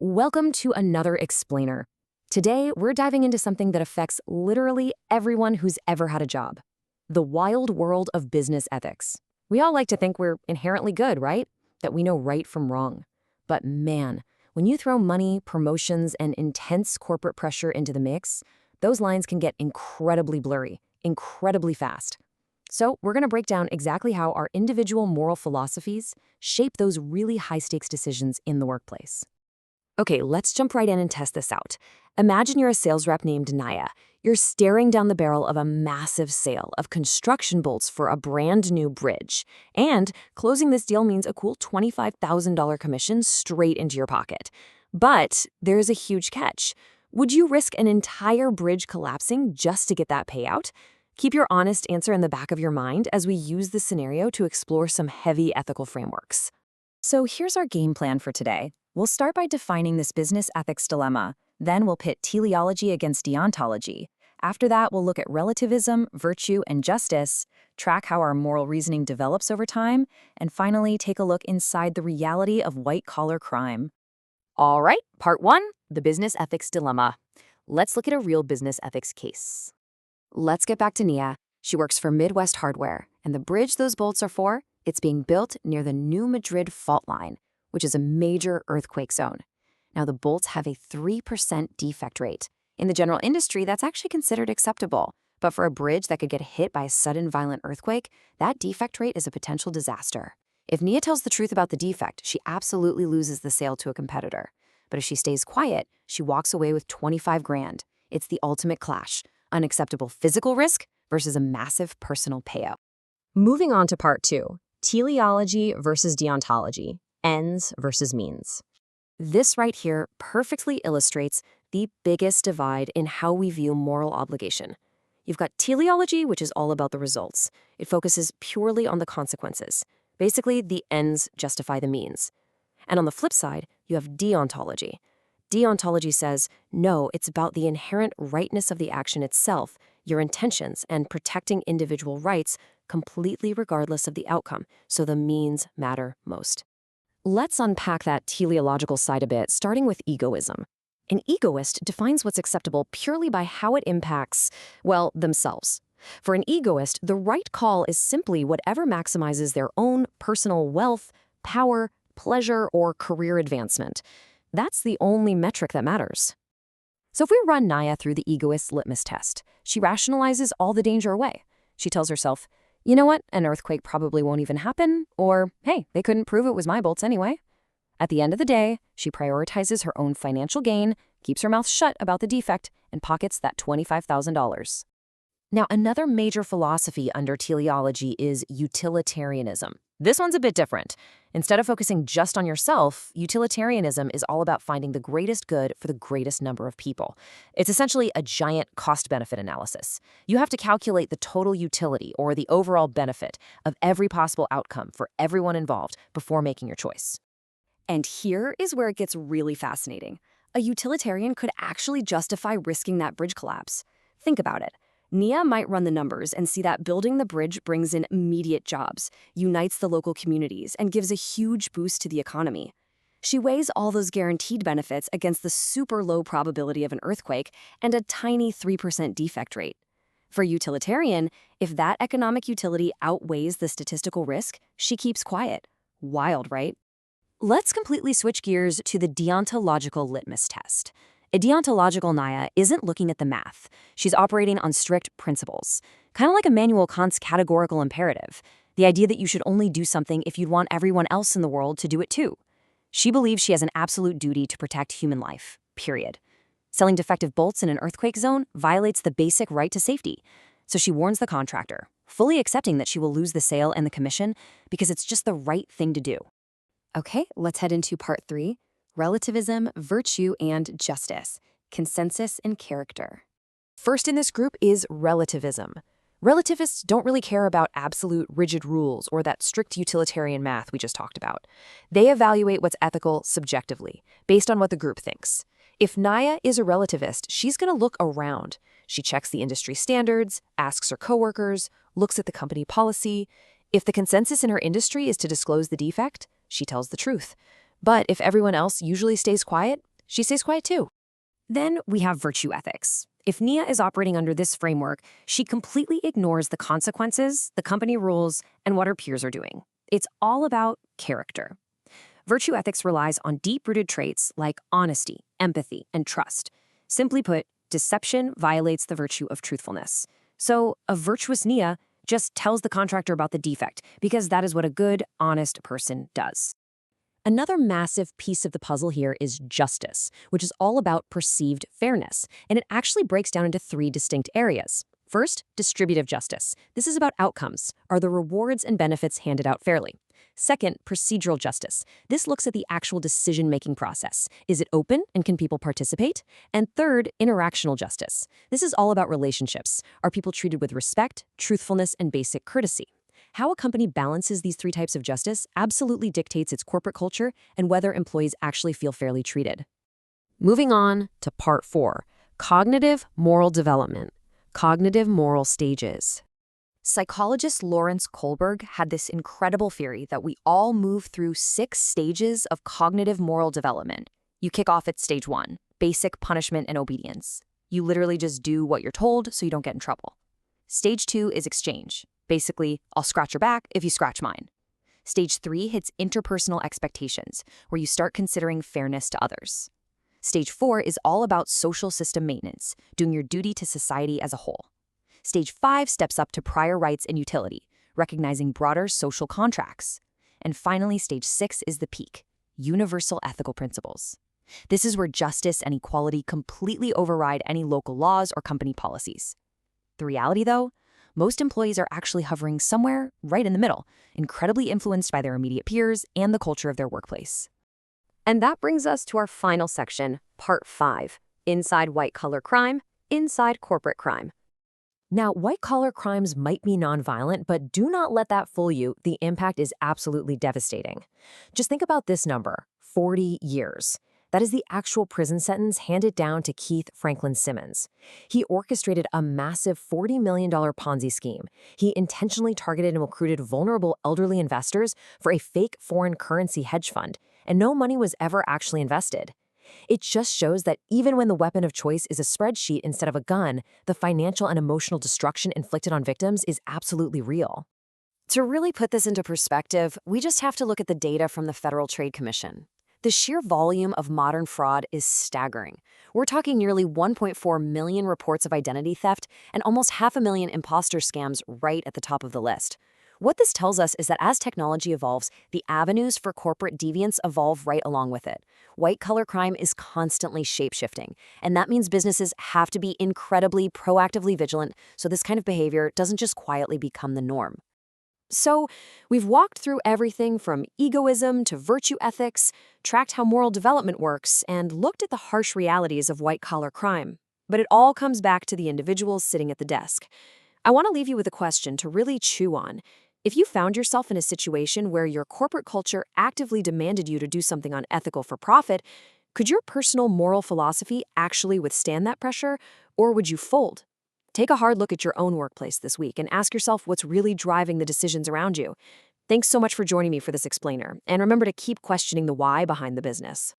Welcome to another Explainer. Today, we're diving into something that affects literally everyone who's ever had a job: the wild world of business ethics. We all like to think we're inherently good, right? That we know right from wrong. But man, when you throw money, promotions, and intense corporate pressure into the mix, those lines can get incredibly blurry, incredibly fast. So, we're going to break down exactly how our individual moral philosophies shape those really high-stakes decisions in the workplace. Okay, let's jump right in and test this out. Imagine you're a sales rep named Naya. You're staring down the barrel of a massive sale of construction bolts for a brand new bridge. And closing this deal means a cool $25,000 commission straight into your pocket. But there's a huge catch. Would you risk an entire bridge collapsing just to get that payout? Keep your honest answer in the back of your mind as we use this scenario to explore some heavy ethical frameworks. So here's our game plan for today. We'll start by defining this business ethics dilemma. Then we'll pit teleology against deontology. After that, we'll look at relativism, virtue, and justice, track how our moral reasoning develops over time, and finally take a look inside the reality of white-collar crime. All right, part one, the business ethics dilemma. Let's look at a real business ethics case. Let's get back to Nia. She works for Midwest Hardware, and the bridge those bolts are for, it's being built near the New Madrid fault line, which is a major earthquake zone. Now, the bolts have a 3% defect rate. In the general industry, that's actually considered acceptable. But for a bridge that could get hit by a sudden violent earthquake, that defect rate is a potential disaster. If Nia tells the truth about the defect, she absolutely loses the sale to a competitor. But if she stays quiet, she walks away with 25 grand. It's the ultimate clash: unacceptable physical risk versus a massive personal payout. Moving on to part two, teleology versus deontology. Ends versus means. This right here perfectly illustrates the biggest divide in how we view moral obligation. You've got teleology, which is all about the results. It focuses purely on the consequences. Basically, the ends justify the means. And on the flip side, you have deontology. Deontology says, no, it's about the inherent rightness of the action itself, your intentions, and protecting individual rights completely regardless of the outcome, so the means matter most. Let's unpack that teleological side a bit, starting with egoism. An egoist defines what's acceptable purely by how it impacts, well, themselves. For an egoist, the right call is simply whatever maximizes their own personal wealth, power, pleasure, or career advancement. That's the only metric that matters. So if we run Naya through the egoist's litmus test, she rationalizes all the danger away. She tells herself, you know what, an earthquake probably won't even happen, or, hey, they couldn't prove it was my bolts anyway. At the end of the day, she prioritizes her own financial gain, keeps her mouth shut about the defect, and pockets that $25,000. Now, another major philosophy under teleology is utilitarianism. This one's a bit different. Instead of focusing just on yourself, utilitarianism is all about finding the greatest good for the greatest number of people. It's essentially a giant cost-benefit analysis. You have to calculate the total utility, or the overall benefit, of every possible outcome for everyone involved before making your choice. And here is where it gets really fascinating. A utilitarian could actually justify risking that bridge collapse. Think about it. Nia might run the numbers and see that building the bridge brings in immediate jobs, unites the local communities, and gives a huge boost to the economy. She weighs all those guaranteed benefits against the super low probability of an earthquake and a tiny 3% defect rate. For a utilitarian, if that economic utility outweighs the statistical risk, she keeps quiet. Wild, right? Let's completely switch gears to the deontological litmus test. A deontological Naya isn't looking at the math. She's operating on strict principles, kind of like Immanuel Kant's categorical imperative, the idea that you should only do something if you'd want everyone else in the world to do it too. She believes she has an absolute duty to protect human life, period. Selling defective bolts in an earthquake zone violates the basic right to safety. So she warns the contractor, fully accepting that she will lose the sale and the commission because it's just the right thing to do. Okay, let's head into part three. Relativism, virtue, and justice, consensus, and character. First in this group is relativism. Relativists don't really care about absolute rigid rules or that strict utilitarian math we just talked about. They evaluate what's ethical subjectively, based on what the group thinks. If Naya is a relativist, she's going to look around. She checks the industry standards, asks her coworkers, looks at the company policy. If the consensus in her industry is to disclose the defect, she tells the truth. But if everyone else usually stays quiet, she stays quiet too. Then we have virtue ethics. If Nia is operating under this framework, she completely ignores the consequences, the company rules, and what her peers are doing. It's all about character. Virtue ethics relies on deep-rooted traits like honesty, empathy, and trust. Simply put, deception violates the virtue of truthfulness. So a virtuous Nia just tells the contractor about the defect because that is what a good, honest person does. Another massive piece of the puzzle here is justice, which is all about perceived fairness, and it actually breaks down into three distinct areas. First, distributive justice. This is about outcomes. Are the rewards and benefits handed out fairly? Second, procedural justice. This looks at the actual decision-making process. Is it open and can people participate? And third, interactional justice. This is all about relationships. Are people treated with respect, truthfulness, and basic courtesy? How a company balances these three types of justice absolutely dictates its corporate culture and whether employees actually feel fairly treated. Moving on to part 4, cognitive moral development, cognitive moral stages. Psychologist Lawrence Kohlberg had this incredible theory that we all move through 6 stages of cognitive moral development. You kick off at stage 1, basic punishment and obedience. You literally just do what you're told so you don't get in trouble. Stage 2 is exchange. Basically, I'll scratch your back if you scratch mine. Stage 3 hits interpersonal expectations, where you start considering fairness to others. Stage 4 is all about social system maintenance, doing your duty to society as a whole. Stage 5 steps up to prior rights and utility, recognizing broader social contracts. And finally, stage 6 is the peak, universal ethical principles. This is where justice and equality completely override any local laws or company policies. The reality, though, most employees are actually hovering somewhere right in the middle, incredibly influenced by their immediate peers and the culture of their workplace. And that brings us to our final section, part 5, inside white-collar crime, inside corporate crime. Now, white-collar crimes might be nonviolent, but do not let that fool you. The impact is absolutely devastating. Just think about this number, 40 years. That is the actual prison sentence handed down to Keith Franklin Simmons. He orchestrated a massive $40 million Ponzi scheme. He intentionally targeted and recruited vulnerable elderly investors for a fake foreign currency hedge fund, and no money was ever actually invested. It just shows that even when the weapon of choice is a spreadsheet instead of a gun, the financial and emotional destruction inflicted on victims is absolutely real. To really put this into perspective, we just have to look at the data from the Federal Trade Commission. The sheer volume of modern fraud is staggering. We're talking nearly 1.4 million reports of identity theft and almost 500,000 imposter scams right at the top of the list. What this tells us is that as technology evolves, the avenues for corporate deviance evolve right along with it. White-collar crime is constantly shape-shifting, and that means businesses have to be incredibly proactively vigilant so this kind of behavior doesn't just quietly become the norm. So, we've walked through everything from egoism to virtue ethics, tracked how moral development works, and looked at the harsh realities of white-collar crime. But it all comes back to the individuals sitting at the desk. I want to leave you with a question to really chew on. If you found yourself in a situation where your corporate culture actively demanded you to do something unethical for profit, could your personal moral philosophy actually withstand that pressure, or would you fold? Take a hard look at your own workplace this week and ask yourself what's really driving the decisions around you. Thanks so much for joining me for this explainer, and remember to keep questioning the why behind the business.